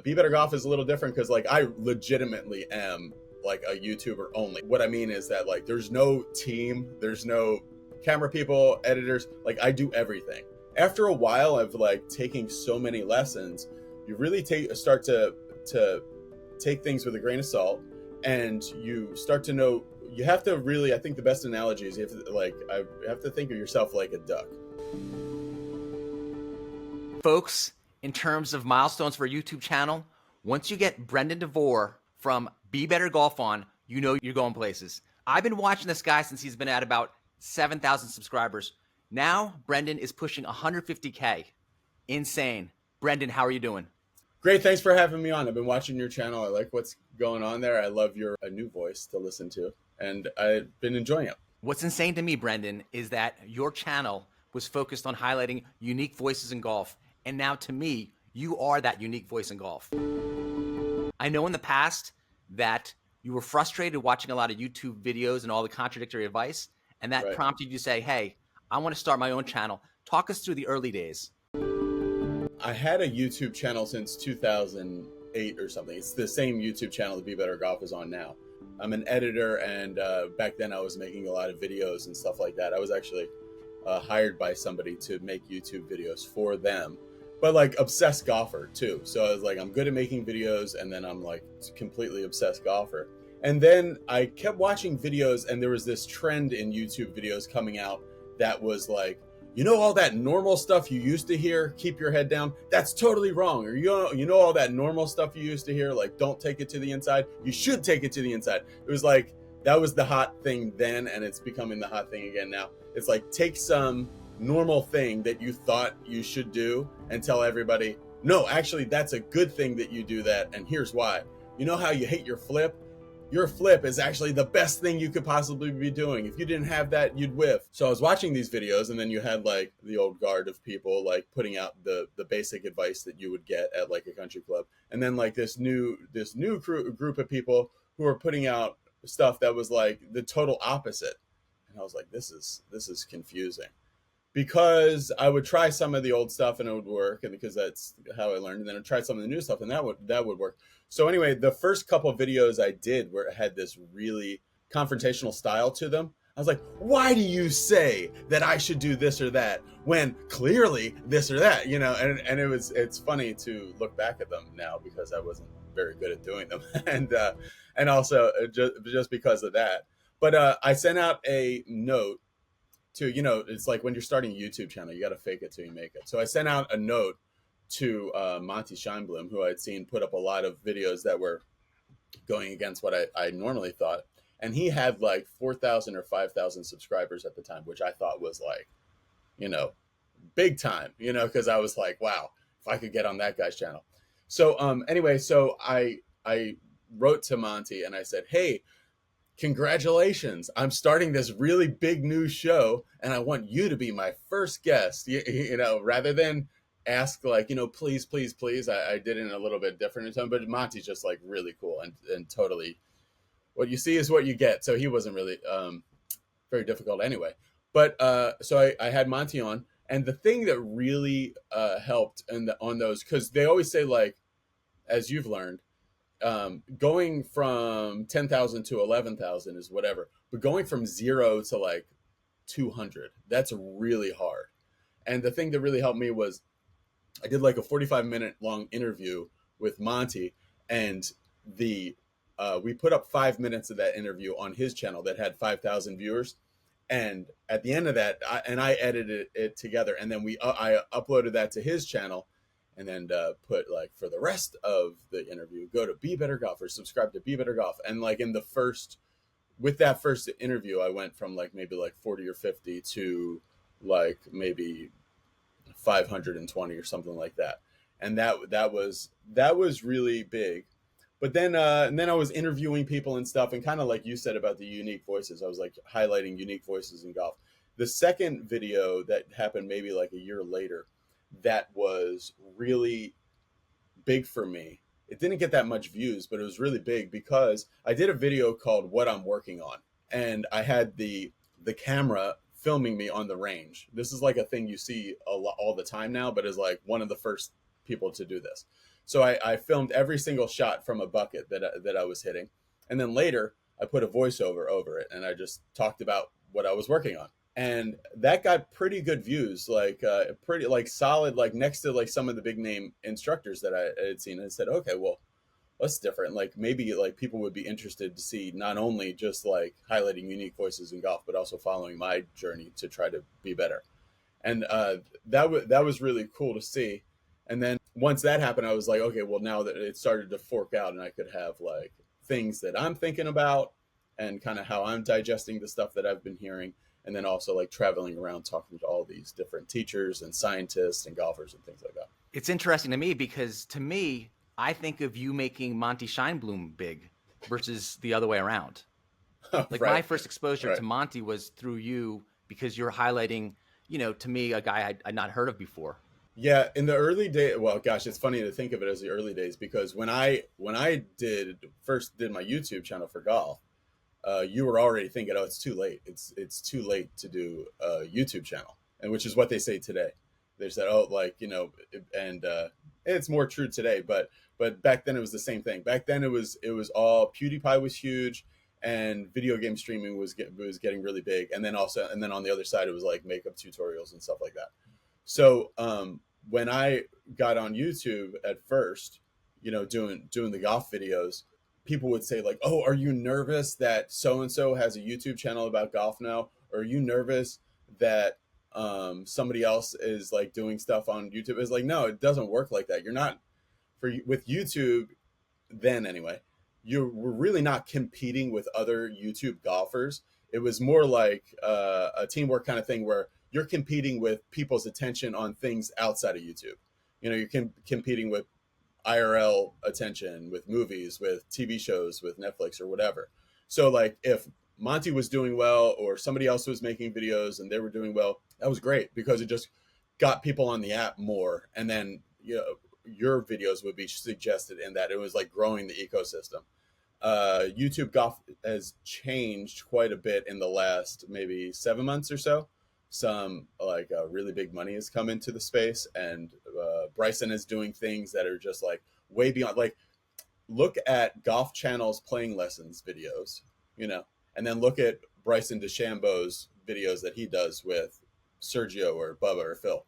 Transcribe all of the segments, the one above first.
Be Better Golf is a little different because like I legitimately am like a YouTuber only. What I mean is that like there's no team, there's no camera people, editors, like I do everything. After a while of like taking so many lessons, you really start to take things with a grain of salt, and you start to know you have to really, I think the best analogy is you have to think of yourself like a duck. Folks, in terms of milestones for a YouTube channel, once you get Brendon DeVore from Be Better Golf on, you know you're going places. I've been watching this guy since he's been at about 7,000 subscribers. Now, Brendon is pushing 150K. Insane. Brendon, how are you doing? Great, thanks for having me on. I've been watching your channel. I like what's going on there. I love your new voice to listen to, and I've been enjoying it. What's insane to me, Brendon, is that your channel was focused on highlighting unique voices in golf. And now to me, you are that unique voice in golf. I know in the past that you were frustrated watching a lot of YouTube videos and all the contradictory advice, and that prompted you to say, hey, I want to start my own channel. Talk us through the early days. I had a YouTube channel since 2008 or something. It's the same YouTube channel that Be Better Golf is on now. I'm an editor, and back then I was making a lot of videos and stuff like that. I was actually hired by somebody to make YouTube videos for them, but like obsessed golfer too. So I was like, I'm good at making videos, and then I'm like completely obsessed golfer. And then I kept watching videos, and there was this trend in YouTube videos coming out that was like, you know, all that normal stuff you used to hear, keep your head down, that's totally wrong. Or you know all that normal stuff you used to hear, like don't take it to the inside, you should take it to the inside. It was like that was the hot thing then, and it's becoming the hot thing again now. It's like take some normal thing that you thought you should do and tell everybody, no, actually that's a good thing that you do that, and here's why. You know how you hate your flip? Your flip is actually the best thing you could possibly be doing. If you didn't have that, you'd whiff. So I was watching these videos, and then you had like the old guard of people like putting out the basic advice that you would get at like a country club, and then like this new group of people who are putting out stuff that was like the total opposite. And I was like, this is confusing, because I would try some of the old stuff and it would work, and because that's how I learned, and then I'd try some of the new stuff and that would work. So anyway, the first couple of videos I did had this really confrontational style to them. I was like, why do you say that I should do this or that when clearly this or that, you know? And it's funny to look back at them now because I wasn't very good at doing them, and also just because of that. But I sent out a note to, you know, it's like when you're starting a YouTube channel, you got to fake it till you make it. So I sent out a note to Monty Scheinblum, who I'd seen put up a lot of videos that were going against what I normally thought. And he had like 4,000 or 5,000 subscribers at the time, which I thought was like, you know, big time, you know, because I was like, wow, if I could get on that guy's channel. So anyway, so I wrote to Monty and I said, hey, congratulations, I'm starting this really big new show, and I want you to be my first guest. You know, rather than ask like, you know, please, please, please. I did it in a little bit different tone, but Monty's just like really cool and totally what you see is what you get. So he wasn't really very difficult anyway. But so I had Monty on, and the thing that really helped on those, because they always say like, as you've learned, going from 10,000 to 11,000 is whatever, but going from 0 to like 200, that's really hard. And the thing that really helped me was I did like a 45-minute long interview with Monty, and we put up 5 minutes of that interview on his channel that had 5,000 viewers. And at the end of that, I edited it together, and then I uploaded that to his channel, and then put like, for the rest of the interview, go to Be Better Golf or subscribe to Be Better Golf. And like with that first interview, I went from like maybe like 40 or 50 to like maybe 520 or something like that. And that was really big. But then and then I was interviewing people and stuff, and kind of like you said about the unique voices, I was like highlighting unique voices in golf. The second video that happened maybe like a year later, that was really big for me. It didn't get that much views, but it was really big because I did a video called What I'm Working On, and I had the camera filming me on the range. This is like a thing you see all the time now, but is like one of the first people to do this. So I filmed every single shot from a bucket that I was hitting, and then later I put a voiceover over it, and I just talked about what I was working on, and that got pretty good views, like pretty like solid, like next to like some of the big name instructors that I had seen. And I said, okay, well, that's different. Like maybe like people would be interested to see not only just like highlighting unique voices in golf, but also following my journey to try to be better. And that was really cool to see. And then once that happened, I was like, okay, well, now that it started to fork out and I could have like things that I'm thinking about and kind of how I'm digesting the stuff that I've been hearing. And then also like traveling around talking to all these different teachers and scientists and golfers and things like that. It's interesting to me because to me, I think of you making Monty Scheinblum big versus the other way around. Like Right. my first exposure Right. to Monty was through you because you're highlighting, to me, a guy I'd not heard of before. Yeah, in the early day, well, gosh, it's funny to think of it as the early days because when I first did my YouTube channel for golf, you were already thinking, oh, it's too late. It's too late to do a YouTube channel, and which is what they say today. They said, oh, like and it's more true today, but back then it was the same thing. Back then it was all PewDiePie was huge, and video game streaming was getting really big, and then on the other side it was like makeup tutorials and stuff like that. So when I got on YouTube at first, doing the golf videos, people would say like, "Oh, are you nervous that so and so has a YouTube channel about golf now? Or are you nervous that somebody else is like doing stuff on YouTube?" It's like, no, it doesn't work like that. You're not with YouTube then anyway. You were really not competing with other YouTube golfers. It was more like a teamwork kind of thing where you're competing with people's attention on things outside of YouTube. You're competing with IRL attention, with movies, with TV shows, with Netflix or whatever. So like if Monty was doing well or somebody else was making videos and they were doing well, that was great because it just got people on the app more. And then your videos would be suggested in that. It was like growing the ecosystem. YouTube golf has changed quite a bit in the last maybe 7 months or so. Some like really big money has come into the space, and Bryson is doing things that are just like way beyond. Like, look at Golf Channel's playing lessons videos, and then look at Bryson DeChambeau's videos that he does with Sergio or Bubba or Phil.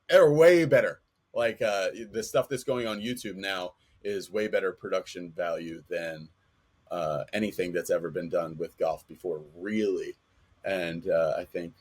They're way better. Like the stuff that's going on YouTube now is way better production value than anything that's ever been done with golf before, really. And I think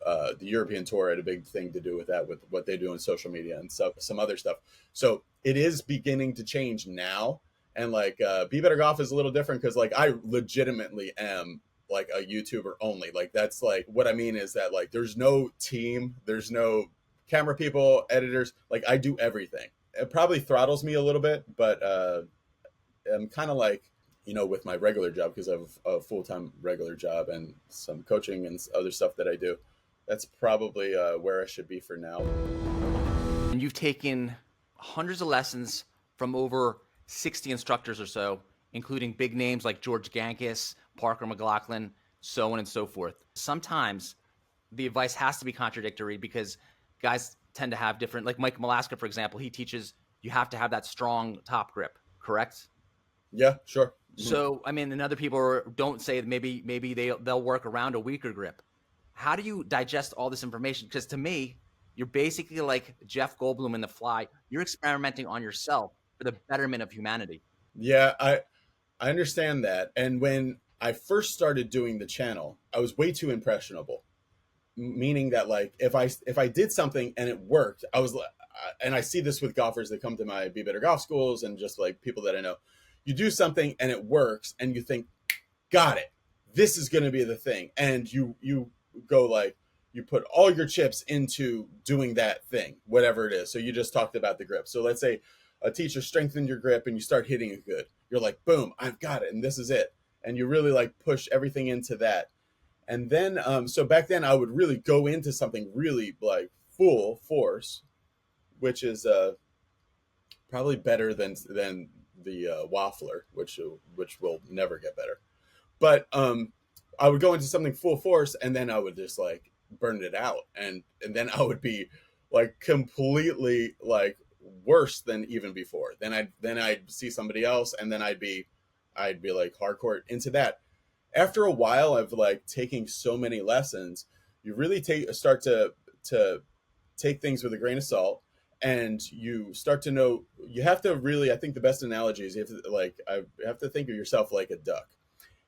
the European Tour had a big thing to do with that, with what they do on social media and some other stuff. So it is beginning to change now. And like Be Better Golf is a little different because like I legitimately am like a YouTuber only. Like that's like what I mean is that like there's no team, there's no camera people, editors. Like I do everything. It probably throttles me a little bit, but I'm kind of like, with my regular job, because I have a full-time regular job and some coaching and other stuff that I do. That's probably where I should be for now. And you've taken hundreds of lessons from over 60 instructors or so, including big names like George Gankis, Parker McLaughlin, so on and so forth. Sometimes the advice has to be contradictory because guys tend to have different, like Mike Malaska, for example, he teaches you have to have that strong top grip, correct? Yeah, sure. Mm-hmm. So, I mean, and other people don't say that maybe they'll work around a weaker grip. How do you digest all this information? Because to me, you're basically like Jeff Goldblum in The Fly. You're experimenting on yourself for the betterment of humanity. Yeah, I understand that. And when I first started doing the channel, I was way too impressionable. Meaning that like if I did something and it worked, I was, and I see this with golfers that come to my Be Better Golf schools and just like people that I know. You do something and it works and you think, got it, this is going to be the thing. And you go like, you put all your chips into doing that thing, whatever it is. So you just talked about the grip. So let's say a teacher strengthened your grip and you start hitting it good. You're like, boom, I've got it. And this is it. And you really like push everything into that. And then, so back then I would really go into something really like full force, which is probably better than the waffler, which will never get better. But I would go into something full force and then I would just like burn it out. And then I would be like completely like worse than even before. Then I'd see somebody else, and then I'd be like hardcore into that. After a while of like taking so many lessons, you really start to take things with a grain of salt, and you start to know. You have to really, I think the best analogy is you have to think of yourself like a duck.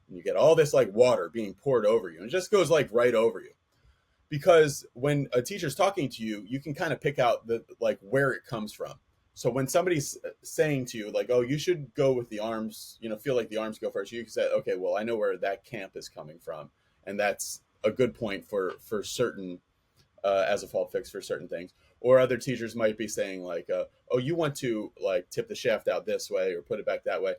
And you get all this like water being poured over you, and it just goes like right over you. Because when a teacher's talking to you, you can kind of pick out the like where it comes from. So when somebody's saying to you like, "Oh, you should go with the arms," feel like the arms go first, you can say, "Okay, well, I know where that camp is coming from, and that's a good point for certain as a fault fix for certain things." Or other teachers might be saying like, "Oh, you want to like tip the shaft out this way or put it back that way."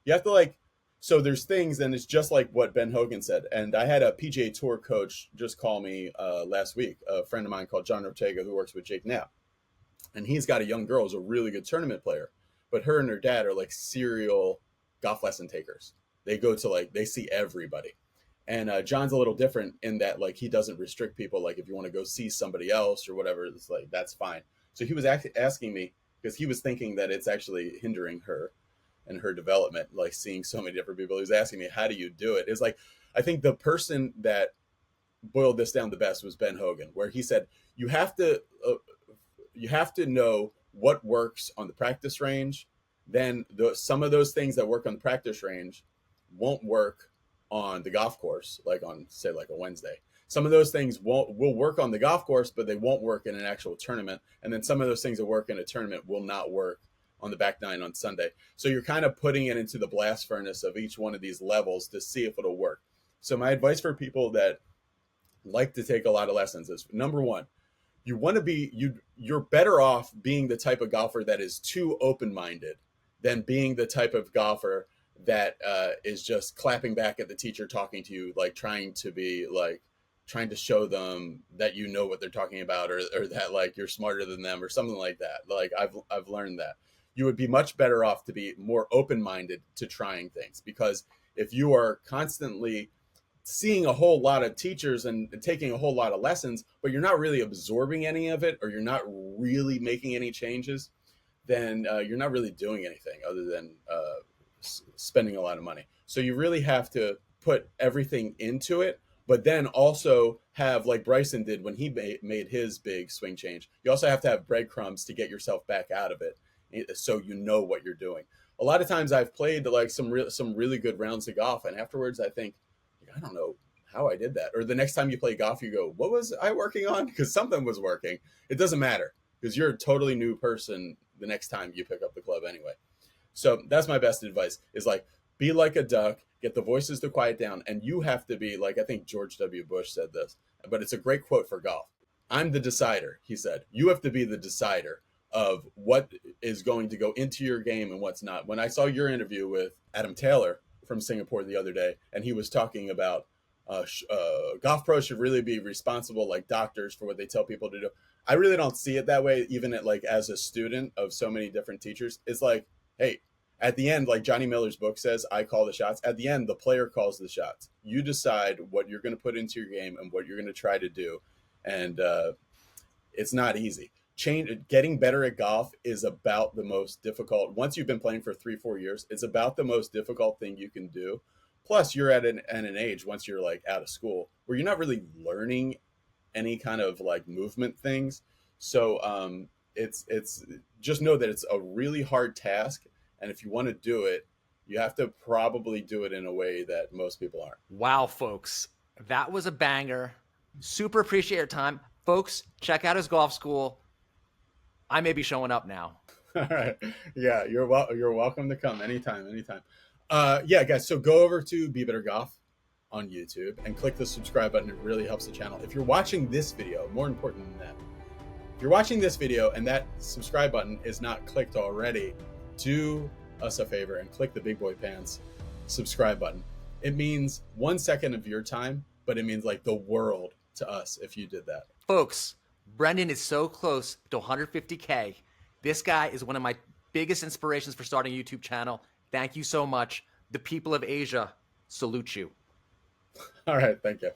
You have to like. So there's things, and it's just like what Ben Hogan said. And I had a PGA Tour coach just call me last week, a friend of mine called John Ortega, who works with Jake Knapp. And he's got a young girl who's a really good tournament player. But her and her dad are like serial golf lesson takers. They go to like, they see everybody. And John's a little different in that like he doesn't restrict people. Like if you want to go see somebody else or whatever, it's like, that's fine. So he was asking me, because he was thinking that it's actually hindering her and her development, like seeing so many different people. He was asking me, how do you do it? It's like, I think the person that boiled this down the best was Ben Hogan, where he said, you have to know what works on the practice range. Then some of those things that work on the practice range won't work on the golf course, like on say like a Wednesday. Some of those things will work on the golf course, but they won't work in an actual tournament. And then some of those things that work in a tournament will not work on the back nine on Sunday. So you're kind of putting it into the blast furnace of each one of these levels to see if it'll work. So my advice for people that like to take a lot of lessons is, number one, you want to be, you're better off being the type of golfer that is too open-minded than being the type of golfer that is just clapping back at the teacher talking to you, like trying to show them that you know what they're talking about, or that like you're smarter than them or something like that. Like I've learned that. You would be much better off to be more open-minded to trying things, because if you are constantly seeing a whole lot of teachers and taking a whole lot of lessons, but you're not really absorbing any of it, or you're not really making any changes, then you're not really doing anything other than spending a lot of money. So you really have to put everything into it, but then also have, like Bryson did when he made his big swing change, you also have to have breadcrumbs to get yourself back out of it, so you know what you're doing. A lot of times I've played like some really good rounds of golf, and afterwards I think, I don't know how I did that. Or the next time you play golf, you go, what was I working on? Because something was working. It doesn't matter, because you're a totally new person the next time you pick up the club anyway. So that's my best advice, is like, be like a duck, get the voices to quiet down. And you have to be like, I think George W. Bush said this, but it's a great quote for golf. I'm the decider, he said. You have to be the decider of what is going to go into your game and what's not. When I saw your interview with Adam Taylor from Singapore the other day, and he was talking about golf pros should really be responsible like doctors for what they tell people to do. I really don't see it that way, even as a student of so many different teachers. It's like, hey, at the end, like Johnny Miller's book says, I call the shots. At the end, the player calls the shots. You decide what you're going to put into your game and what you're going to try to do. And it's not easy. Getting better at golf is about the most difficult. Once you've been playing for 3-4 years, it's about the most difficult thing you can do. Plus, you're at an age, once you're like out of school, where you're not really learning any kind of like movement things. So it's just know that it's a really hard task, and if you want to do it, you have to probably do it in a way that most people aren't. Wow, folks, that was a banger. Super appreciate your time, folks. Check out his golf school. I may be showing up now. All right. Yeah, you're welcome to come anytime. Yeah, guys, so go over to Be Better Golf on YouTube and click the subscribe button. It really helps the channel. If you're watching this video, more important than that, if you're watching this video and that subscribe button is not clicked already, do us a favor and click the Big Boy Pants subscribe button. It means 1 second of your time, but it means like the world to us if you did that. Folks, Brendon is so close to 150K. This guy is one of my biggest inspirations for starting a YouTube channel. Thank you so much. The people of Asia salute you. All right. Thank you.